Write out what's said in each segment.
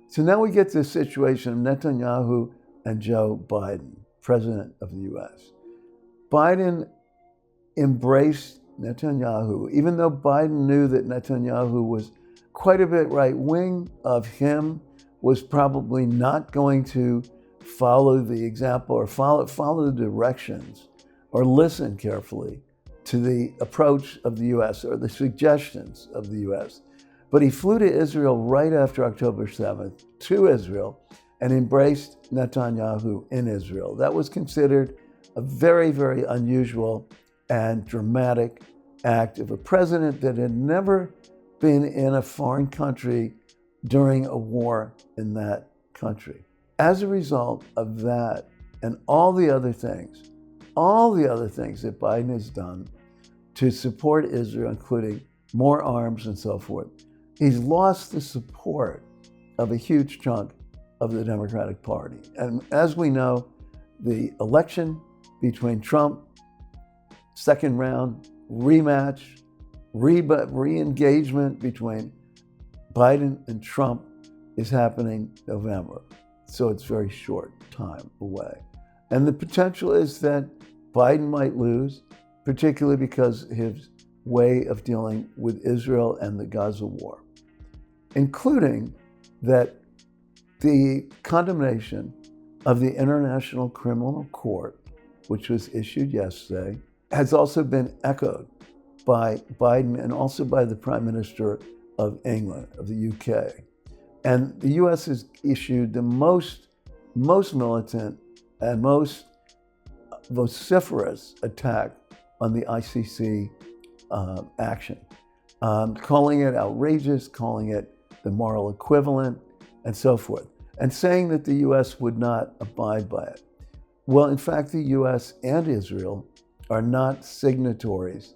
So now we get this situation of Netanyahu and Joe Biden, president of the US. Biden embraced Netanyahu, even though Biden knew that Netanyahu was quite a bit right-wing of him, was probably not going to follow the example or follow the directions or listen carefully to the approach of the US or the suggestions of the US. But he flew to Israel right after October 7th, to Israel, and embraced Netanyahu in Israel. That was considered a very, very unusual and dramatic act of a president that had never been in a foreign country during a war in that country. As a result of that and all the other things that Biden has done to support Israel, including more arms and so forth, he's lost the support of a huge chunk of the Democratic Party. And as we know, the election between Trump, second round, rematch, re-engagement between Biden and Trump is happening November. So it's very short time away. And the potential is that Biden might lose, particularly because his way of dealing with Israel and the Gaza war, including that the condemnation of the International Criminal Court, which was issued yesterday, has also been echoed by Biden and also by the Prime Minister of England, of the UK. And the US has issued the most militant and most vociferous attack on the ICC action, calling it outrageous, calling it the moral equivalent, and so forth, and saying that the US would not abide by it. Well, in fact, the US and Israel are not signatories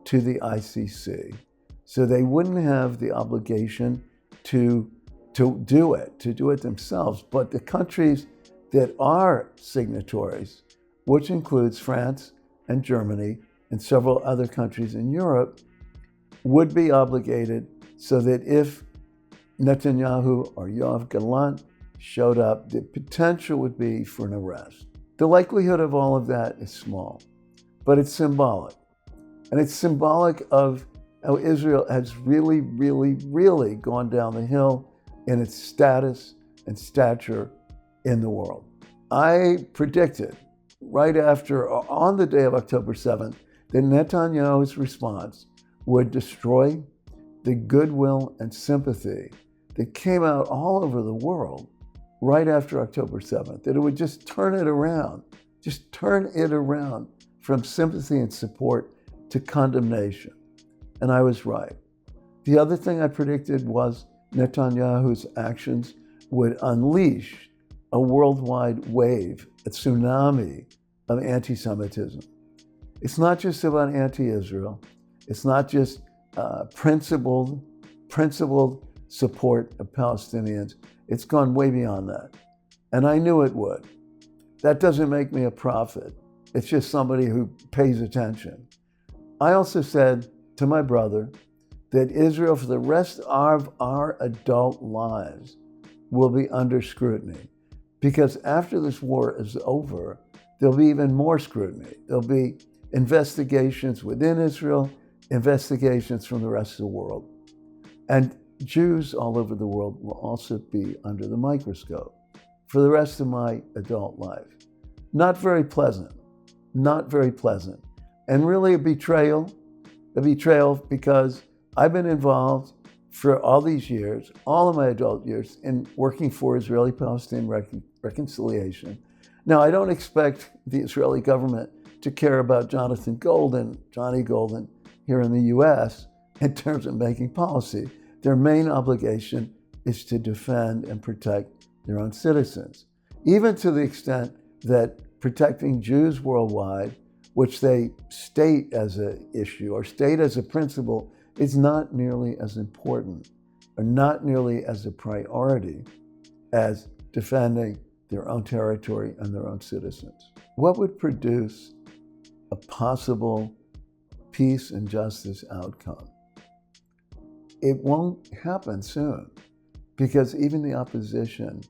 to the ICC, so they wouldn't have the obligation to do it themselves. But the countries that are signatories, which includes France and Germany and several other countries in Europe, would be obligated so that if Netanyahu or Yoav Gallant showed up, the potential would be for an arrest. The likelihood of all of that is small, but it's symbolic. And it's symbolic of how Israel has really, really, really gone down the hill in its status and stature in the world. I predicted right after, on the day of October 7th, that Netanyahu's response would destroy the goodwill and sympathy that came out all over the world right after October 7th, that it would just turn it around from sympathy and support to condemnation. And I was right. The other thing I predicted was Netanyahu's actions would unleash a worldwide wave, a tsunami of anti-Semitism. It's not just about anti-Israel. It's not just principled support of Palestinians. It's gone way beyond that. And I knew it would. That doesn't make me a prophet. It's just somebody who pays attention. I also said to my brother that Israel, for the rest of our adult lives, will be under scrutiny. Because after this war is over, there'll be even more scrutiny. There'll be investigations within Israel, investigations from the rest of the world. And Jews all over the world will also be under the microscope for the rest of my adult life. Not very pleasant, and really a betrayal because I've been involved for all these years, all of my adult years, in working for Israeli-Palestinian reconciliation. Now, I don't expect the Israeli government to care about Johnny Golden, here in the US in terms of making policy. Their main obligation is to defend and protect their own citizens, even to the extent that protecting Jews worldwide, which they state as an issue or state as a principle, is not nearly as important or not nearly as a priority as defending their own territory and their own citizens. What would produce a possible peace and justice outcome? It won't happen soon. because even the opposition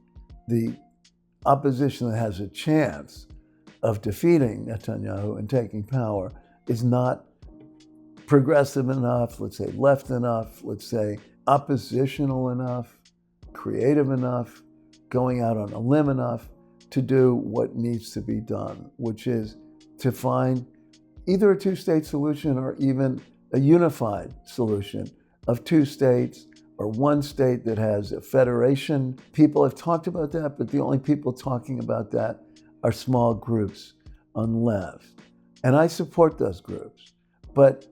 that has a chance of defeating Netanyahu and taking power is not progressive enough, let's say left enough, let's say oppositional enough, creative enough, going out on a limb enough to do what needs to be done, which is to find either a two-state solution or even a unified solution of two states or one state that has a federation. People have talked about that, but the only people talking about that are small groups on the left. And I support those groups, but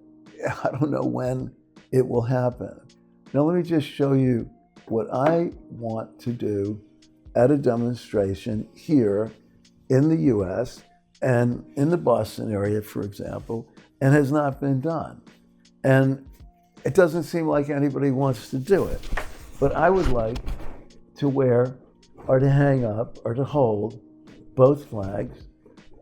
I don't know when it will happen. Now, let me just show you what I want to do at a demonstration here in the US and in the Boston area, for example, and has not been done. And it doesn't seem like anybody wants to do it. But I would like to wear or to hang up or to hold both flags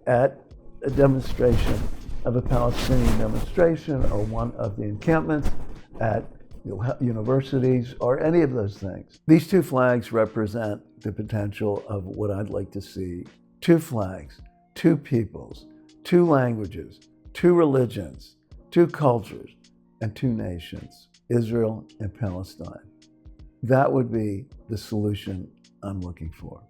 at a demonstration of a Palestinian demonstration or one of the encampments at universities or any of those things. These two flags represent the potential of what I'd like to see. Two flags, two peoples, two languages, two religions, two cultures, and two nations, Israel and Palestine. That would be the solution I'm looking for.